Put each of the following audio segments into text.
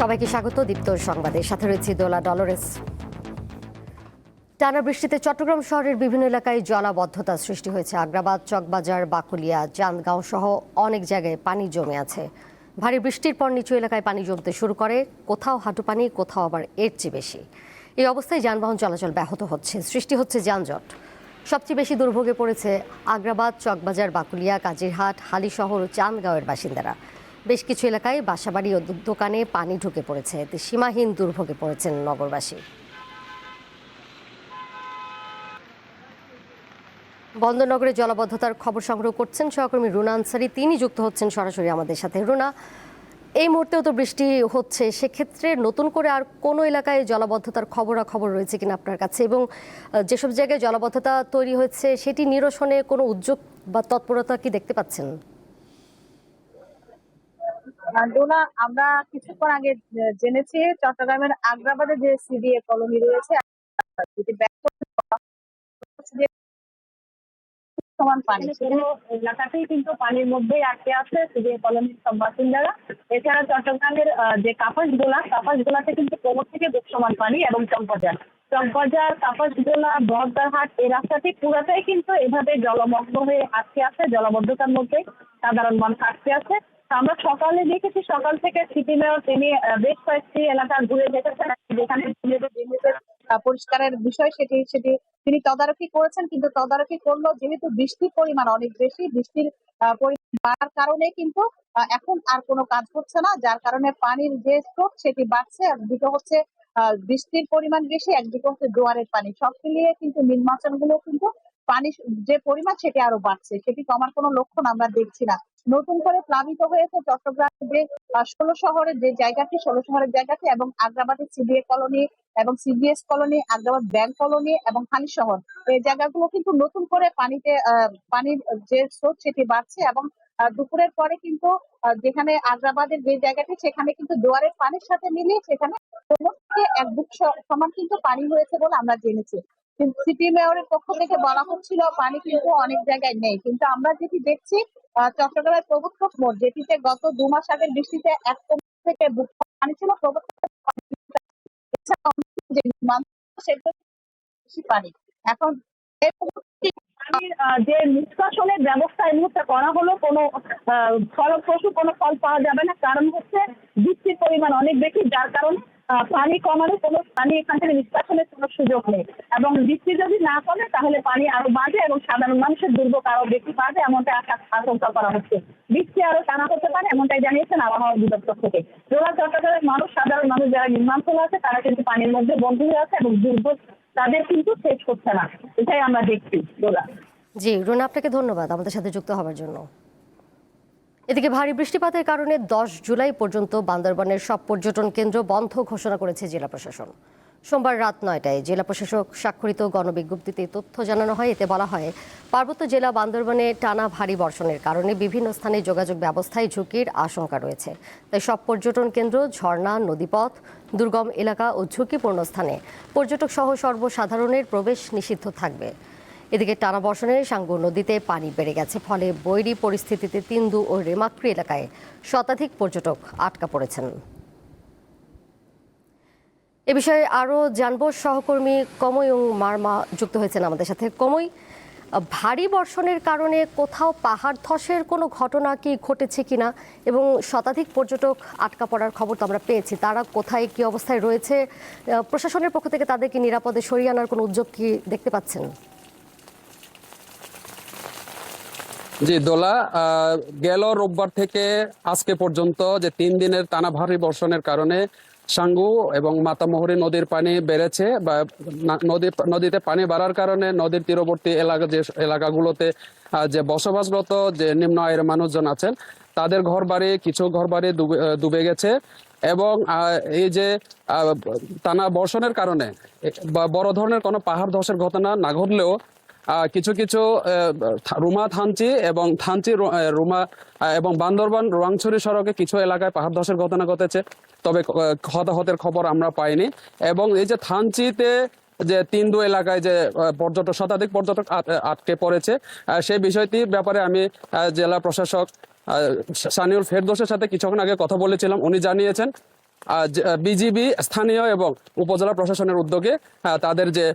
সবাইকে স্বাগত দীপ্ত সংবাদের সাথে রয়েছে দোলা ডলরেস। টানা বৃষ্টিতে চট্টগ্রাম শহরের বিভিন্ন এলাকায় জলাবদ্ধতা সৃষ্টি হয়েছে। আগ্রাবাদ, চকবাজার, বাকুলিয়া, চান্দগাঁও সহ অনেক জায়গায় পানি জমে আছে। ভারী বৃষ্টির পর নিচু এলাকায় পানি জমতে শুরু করে, কোথাও হাঁটু পানি, কোথাও আবার এর চেয়ে বেশি। এই অবস্থায় যানবাহন চলাচল ব্যাহত হচ্ছে, সৃষ্টি হচ্ছে যানজট। সবচেয়ে বেশি দুর্ভোগে পড়েছে আগ্রাবাদ, চকবাজার, বাকুলিয়া, কাজিরহাট, হালিশহর ও চান্দগাঁওয়ের বাসিন্দারা। বেশ কিছু এলাকায় বাসাবাড়ি ও দোকানে পানি ঢুকে পড়েছে, এতে সীমাহীন দুর্ভোগে পড়েছেন নগরবাসী। বন্দরনগরে জলাবদ্ধতার খবর সংগ্রহ করছেন সহকর্মী রুনা আনসারি, তিনি যুক্ত হচ্ছেন সরাসরি আমাদের সাথে। রুনা, এই মুহূর্তেও তো বৃষ্টি হচ্ছে, সেক্ষেত্রে নতুন করে আর কোনো এলাকায় জলাবদ্ধতার খবরাখবর রয়েছে কিনা আপনার কাছে, এবং যেসব জায়গায় জলাবদ্ধতা তৈরি হয়েছে সেটি নিরসনে কোনো উদ্যোগ বা তৎপরতা কি দেখতে পাচ্ছেন? ডোনা, আমরা কিছুক্ষণ আগে জেনেছি চট্টগ্রামের আগ্রাবাদে যে সিডিএ কলোনি রয়েছে সমান পানি, পুরো এলাকাতেই কিন্তু পানির মধ্যেই আটকে আছে সিডিএ কলোনির সব বাসিন্দারা। এছাড়া চট্টগ্রামের যে কাপাসগোলাতে কিন্তু কোমর থেকে বুক সমান পানি, এবং চকবাজার, কাপাসগোলা, বহদ্দারহাট এই রাস্তাটি পুরাটাই কিন্তু এভাবে জলমগ্ন হয়ে আটকে আছে। জলাবদ্ধতার মধ্যে সাধারণ মানুষ আটকে আছে। আমরা সকালে দেখেছি, সকাল থেকে সিটি মেয়র তিনি বেশ কয়েকটি এলাকা ঘুরে দেখেছেন, যেখানে পরিষ্কারের বিষয় সেটি তিনি তদারকি করেছেন। কিন্তু তদারকি করলেও যেহেতু বৃষ্টির পরিমাণ অনেক বেশি, বৃষ্টির পরিমাণ বাড়ার কারণে কিন্তু এখন আর কোনো কাজ হচ্ছে না, যার কারণে পানির যে স্রোত সেটি বাড়ছে। একদিকে হচ্ছে বৃষ্টির পরিমাণ বেশি, একদিকে হচ্ছে জোয়ারের পানি, সব মিলিয়ে কিন্তু নির্বাচন গুলো কিন্তু পানি যে পরিমাণ সেটি আরো বাড়ছে, সেটি কমার কোনো লক্ষণ আমরা দেখছি না। নতুন করে প্লাবিত হয়েছে চট্টগ্রামের যে 16 শহরের জায়গাটি, এবং আগ্রাবাদের সিডিএ কলোনি এবং CBS colony, Agrabad bank colony এবং হালিশহর এই জায়গাগুলো কিন্তু নতুন করে পানির যে স্রোত সেটি বাড়ছে। এবং দুপুরের পরে কিন্তু যেখানে আগ্রাবাদের যে জায়গাটি, সেখানে কিন্তু জোয়ারের পানির সাথে মিলিয়ে সেখানে এক বুক সমান কিন্তু পানি হয়েছে বলে আমরা জেনেছি। সিটি মেয়রের পক্ষ থেকে বলা হচ্ছিল পানি কিন্তু অনেক জায়গায় নেই, কিন্তু আমরা যেটি দেখছি চট্টগ্রামের প্রবর্তক মোড়, যেটিতে গত 2 মাস আগের বৃষ্টিতে এক থেকে বুক পানি ছিল, পানি এখন যে নিষ্কাশনের ব্যবস্থা এই মুহূর্তে করা হলো, কোনো ফলপ্রসূ কোনো ফল পাওয়া যাবে না, কারণ হচ্ছে বৃষ্টির পরিমাণ অনেক বেশি, যার কারণে পানি কমানো কোনো পানি এখান থেকে নিষ্কাশনের কোনো সুযোগ নেই। এবং বৃষ্টি যদি না কমে তাহলে পানি আরো বাড়বে এবং সাধারণ মানুষের দুর্ভোগ আরো বেশি বাড়বে, এমনটাই আশঙ্কা করা হচ্ছে। বৃষ্টি আরো টানা হতে পারে, এমনটাই জানিয়েছেন আবহাওয়া অধিদপ্তর থেকে। চট্টগ্রামের মানুষ, সাধারণ মানুষ যারা নির্মাণস্থলে আছে, তারা কিন্তু পানির মধ্যে বন্দী হয়ে আছে এবং দুর্ভোগ তাদের কিন্তু শেষ হচ্ছে না, এটাই আমরা দেখছি। জি রুনা, আপনাকে ধন্যবাদ আমাদের সাথে যুক্ত হওয়ার জন্য। এদিকে ভারী বৃষ্টিপাতের কারণে 10 জুলাই পর্যন্ত বান্দরবানের সব পর্যটন কেন্দ্র বন্ধ ঘোষণা করেছে জেলা প্রশাসন। সোমবার রাত 9টায় জেলা প্রশাসক স্বাক্ষরিত গণবিজ্ঞপ্তিতে তথ্য জানানো হয়। এতে বলা হয়, পার্বত্য জেলা বান্দরবানে টানা ভারী বর্ষণের কারণে বিভিন্ন স্থানে যোগাযোগ ব্যবস্থায় ঝুঁকির আশঙ্কা রয়েছে। তাই সব পর্যটন কেন্দ্র, ঝর্ণা, নদীপথ, দুর্গম এলাকা ও ঝুঁকিপূর্ণ স্থানে পর্যটক সহ সর্বসাধারণের প্রবেশ নিষিদ্ধ থাকবে। এদিকে টানা বর্ষণে সাঙ্গু নদীতে পানি বেড়ে গেছে, ফলে বৈরী পরিস্থিতিতে তিন্দু ও রেমাক্রি এলাকায় শতাধিক পর্যটক আটকা পড়েছেন। এ বিষয়ে আরও জানবো, সহকর্মী কময়ং মার্মা যুক্ত হয়েছেন আমাদের সাথে। কমই, ভারী বর্ষণের কারণে কোথাও পাহাড় ধসের কোনো ঘটনা কি ঘটেছে কিনা, এবং শতাধিক পর্যটক আটকা পড়ার খবর তো আমরা পেয়েছি, তারা কোথায় কি অবস্থায় রয়েছে, প্রশাসনের পক্ষ থেকে তাদেরকে নিরাপদে সরিয়ে আনার কোনো উদ্যোগ কি দেখতে পাচ্ছেন? জি দোলা, গেল রোববার থেকে আজকে পর্যন্ত যে 3 দিনের টানা ভারী বর্ষণের কারণে সাঙ্গু এবং মাতামুহুরী নদীর পানি বেড়েছে, বা নদীতে পানি বাড়ার কারণে নদীর তীরবর্তী যে এলাকাগুলোতে যে বসবাসরত যে নিম্ন আয়ের মানুষজন আছেন, তাদের কিছু ঘর বাড়ি ডুবে গেছে। এবং এই যে টানা বর্ষণের কারণে বড় ধরনের কোনো পাহাড় ধসের ঘটনা না ঘটলেও কিছু রুমা থানচি এবং রুমা এবং বান্দরবান রোয়াংছড়ি সড়কে কিছু এলাকায় পাহাড় ধসের ঘটনা ঘটেছে, তবে হতাহতের খবর আমরা পাইনি। এবং এই যে থানচিতে যে তিন্দু এলাকায় যে শতাধিক পর্যটক আটকে পড়েছে, সেই বিষয়টির ব্যাপারে আমি জেলা প্রশাসক সানিউল ফেরদৌসের সাথে কিছুক্ষণ আগে কথা বলেছিলাম। উনি জানিয়েছেন বিজিবি স্থানীয় এবং উপজেলা প্রশাসনের উদ্যোগে তাদের যে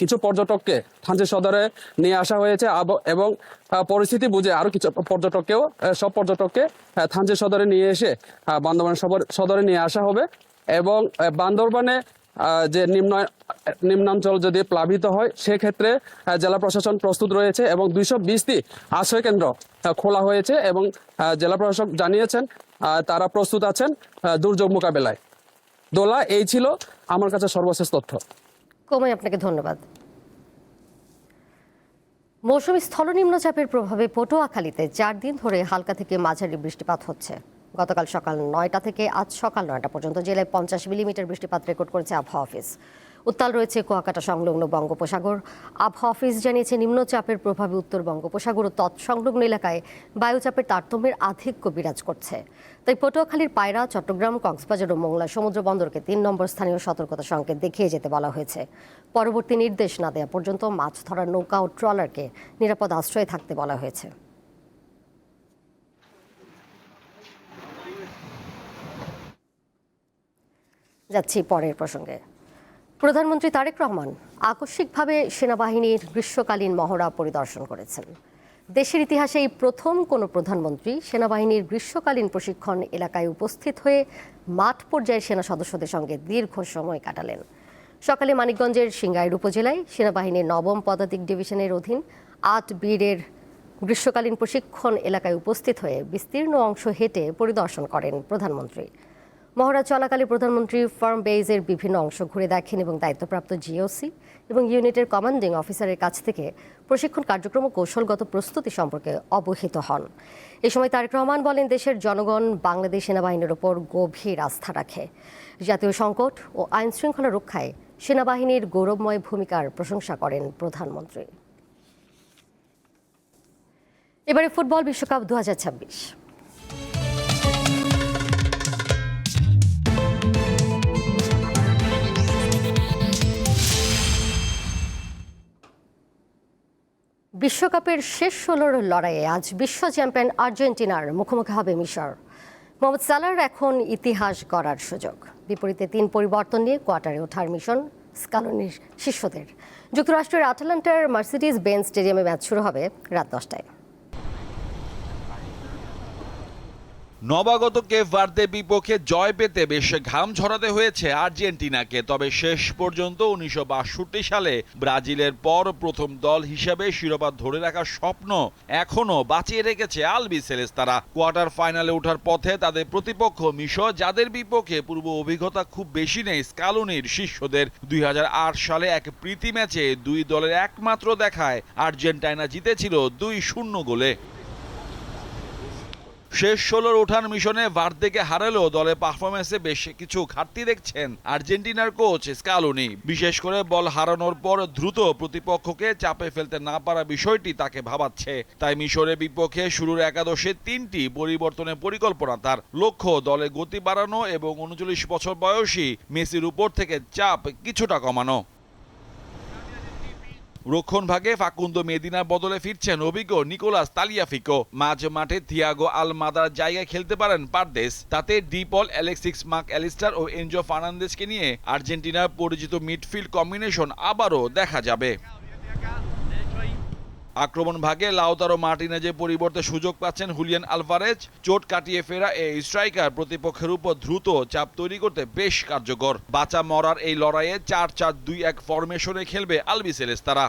কিছু পর্যটককে থানচি সদরে নিয়ে আসা হয়েছে এবং পরিস্থিতি বুঝে আরো কিছু সব পর্যটককে থানচি সদরে নিয়ে এসে বান্দরবান সদরে নিয়ে আসা হবে এবং বান্দরবানে যে নিম্নাঞ্চল যদি প্লাবিত হয় সেক্ষেত্রে জেলা প্রশাসন প্রস্তুত রয়েছে এবং 220টি আশ্রয় কেন্দ্র খোলা হয়েছে এবং জেলা প্রশাসক জানিয়েছেন তারা প্রস্তুত আছেন দুর্যোগ মোকাবেলায়। দোলা, এই ছিল আমার কাছে সর্বশেষ তথ্য। কোমল, আপনাকে ধন্যবাদ। মৌসুমী স্থলনিম্নচাপের প্রভাবে পটুয়াখালীতে 4 দিন ধরে হালকা থেকে মাঝারি বৃষ্টিপাত হচ্ছে। গতকাল সকাল 9টা থেকে আজ সকাল 9টা পর্যন্ত জেলায় 50 মিলিমিটার বৃষ্টিপাত রেকর্ড করেছে আবহাওয়া অফিস। উত্তাল রয়েছে কুয়াকাটা সংলগ্ন বঙ্গোপসাগর। আবহাওয়া অফিস জানিয়েছে নিম্নচাপের প্রভাবে উত্তর বঙ্গোপসাগর ও তৎসংলগ্ন এলাকায় বায়ুচাপের তারতম্যের আধিক্য বিরাজ করছে। তাই পটুয়াখালীর পায়রা, চট্টগ্রাম, কক্সবাজার ও মোংলা সমুদ্র বন্দরকে 3 নম্বর স্থানীয় সতর্কতা সংকেত দেখিয়ে যেতে বলা হয়েছে। পরবর্তী নির্দেশ না দেওয়া পর্যন্ত মাছ ধরার নৌকা ও ট্রলারকে নিরাপদ আশ্রয়ে থাকতে বলা হয়েছে। যাচ্ছি পরের প্রসঙ্গে। প্রধানমন্ত্রী তারেক রহমান আকস্মিকভাবে সেনাবাহিনীর গ্রীষ্মকালীন মহড়া পরিদর্শন করেছেন। দেশের ইতিহাসে এই প্রথম কোনো প্রধানমন্ত্রী সেনাবাহিনীর গ্রীষ্মকালীন প্রশিক্ষণ এলাকায় উপস্থিত হয়ে মাঠ পর্যায়ের সেনা সদস্যদের সঙ্গে দীর্ঘ সময় কাটালেন। সকালে মানিকগঞ্জের সিংগাইর উপজেলায় সেনাবাহিনীর 9ম পদাতিক ডিভিশনের অধীন 8 বীরের গ্রীষ্মকালীন প্রশিক্ষণ এলাকায় উপস্থিত হয়ে বিস্তীর্ণ অংশ হেঁটে পরিদর্শন করেন প্রধানমন্ত্রী। মহড়া চলাকালে প্রধানমন্ত্রী ফার্ম বেইজের বিভিন্ন অংশ ঘুরে দেখেন এবং দায়িত্বপ্রাপ্ত জিওসি এবং ইউনিটের কমান্ডিং অফিসারের কাছ থেকে প্রশিক্ষণ কার্যক্রম ও কৌশলগত প্রস্তুতি সম্পর্কে অবহিত হন। এ সময় তারেক রহমান বলেন, দেশের জনগণ বাংলাদেশ সেনাবাহিনীর ওপর গভীর আস্থা রাখে। জাতীয় সংকট ও আইন শৃঙ্খলা রক্ষায় সেনাবাহিনীর গৌরবময় ভূমিকার প্রশংসা করেন প্রধানমন্ত্রী। এবারে ফুটবল বিশ্বকাপ 2026। বিশ্বকাপের শেষ 16-র লড়াইয়ে আজ বিশ্ব চ্যাম্পিয়ন আর্জেন্টিনার মুখোমুখি হবে মিশর। মোহাম্মদ সালাহর এখন ইতিহাস গড়ার সুযোগ। বিপরীতে 3 পরিবর্তন নিয়ে কোয়ার্টারে ওঠার মিশন স্কালোনির শিষ্যদের। যুক্তরাষ্ট্রের আটলান্টার মার্সিডিজ বেঞ্জ স্টেডিয়ামে ম্যাচ শুরু হবে রাত 10টায়। নবাগত কেপ ভার্দে বিপক্ষে জয় পেতে বেশ ঘাম ঝরাতে হয়েছে আর্জেন্টিনাকে। তবে শেষ পর্যন্ত 1962 সালে ব্রাজিলের পর প্রথম দল হিসেবে শিরোপা ধরে রাখার স্বপ্ন এখনো বাঁচিয়ে রেখেছে আলবিসেলেস্তারা। কোয়ার্টার ফাইনালে ওঠার পথে তাদের প্রতিপক্ষ মিশর, যাদের বিপক্ষে পূর্ব অভিজ্ঞতা খুব বেশি নেই স্কালোনির শিষ্যদের। 2008 সালে এক প্রীতি ম্যাচে 2 দলের একমাত্র দেখায় আর্জেন্টিনা জিতেছিল 2-0 গোলে। শেষ 16-র ওঠার মিশনে ভার্দেকে হারালেও দলের পারফরমেন্সে বেশ কিছু ঘাটতি দেখছেন আর্জেন্টিনার কোচ স্কালোনি। বিশেষ করে বল হারানোর পর দ্রুত প্রতিপক্ষকে চাপে ফেলতে না পারা বিষয়টি তাকে ভাবাচ্ছে। তাই মিশরের বিপক্ষে শুরুর একাদশে 3টি পরিবর্তনের পরিকল্পনা তার। লক্ষ্য দলে গতি বাড়ানো এবং 39 বছর বয়সী মেসির উপর থেকে চাপ কিছুটা কমানো। রক্ষণ ভাগে ফাকুন্দো মেদিনার বদলে ফিরছেন অভিজ্ঞ নিকোলাস তালিয়াফিকো। মাঝ মাঠে থিয়াগো আলমাদার জায়গায় খেলতে পারেন পারদেস। তাতে ডিপল, অ্যালেক্সিস মার্ক অ্যালিস্টার ও এনজো ফার্নান্দেজকে নিয়ে আর্জেন্টিনার পরিচিত মিডফিল্ড কম্বিনেশন আবারও দেখা যাবে। আক্রমণ ভাগে লাউতারো মার্টিনেজের পরিবর্তে সুযোগ পাচ্ছেন হুলিয়ান আলভারেজ। চোট কাটিয়ে ফেরা এই স্ট্রাইকার প্রতিপক্ষের উপর দ্রুত চাপ তৈরি করতে বেশ কার্যকর। বাঁচা মরার এই লড়াইয়ে 4-4-2-1 ফরমেশনে খেলবে আলবিসেলেস্তারা।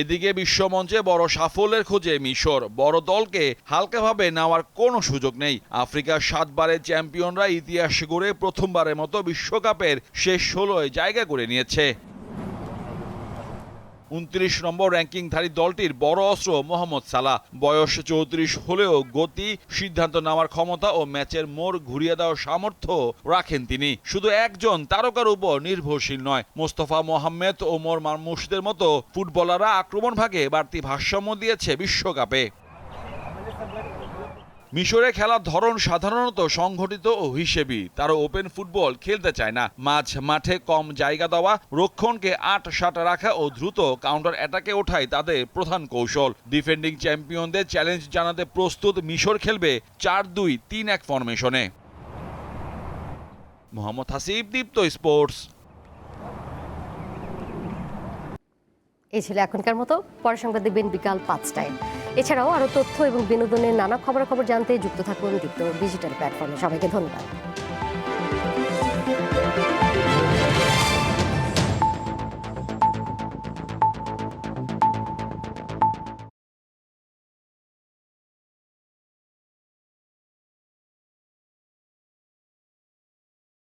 এদিকে বিশ্বমঞ্চে বড় সাফল্যের খোঁজে মিশর। বড় দলকে হালকাভাবে নেওয়ার কোনো সুযোগ নেই। আফ্রিকার 7 বারের চ্যাম্পিয়নরা ইতিহাস গড়ে প্রথমবারের মতো বিশ্বকাপের শেষ 16-য় জায়গা করে নিয়েছে। 29 নম্বর র্যাঙ্কিংধারী দলটির বড় অস্ত্র মোহাম্মদ সালাহ। বয়স 34 হলেও গতি, সিদ্ধান্ত নেওয়ার ক্ষমতা ও ম্যাচের মোড় ঘুরিয়ে দেওয়ার সামর্থ্য রাখেন তিনি। শুধু একজন তারকার উপর নির্ভরশীল নয়, মোস্তফা মোহাম্মদ, ওমর মারমুশদের মতো ফুটবলাররা আক্রমণ ভাগে বাড়তি ভারসাম্য দিয়েছে বিশ্বকাপে। মিশরে খেলার ধরন সাধারণত সংগঠিত ও হিসেবি। তারা ওপেন ফুটবল খেলতে চায় না। মাঝ মাঠে কম জায়গা দেওয়া, রক্ষণকে 8-7 রাখা ও দ্রুত কাউন্টার অ্যাটাকে ওঠাই তাদের প্রধান কৌশল। ডিফেন্ডিং চ্যাম্পিয়নদের চ্যালেঞ্জ জানাতে প্রস্তুত মিশর খেলবে 4-2-3-1 ফরমেশনে। মোহাম্মদ হাসিব, দীপ্ত স্পোর্টস। এই ছিল এখনকার মতো। পরের সংবাদ দেখবেন বিকাল 5টায়। এছাড়াও আরও তথ্য এবং বিনোদনের নানা খবরাখবর জানতে যুক্ত থাকুন দীপ্ত ডিজিটাল প্ল্যাটফর্মে। সবাইকে ধন্যবাদ।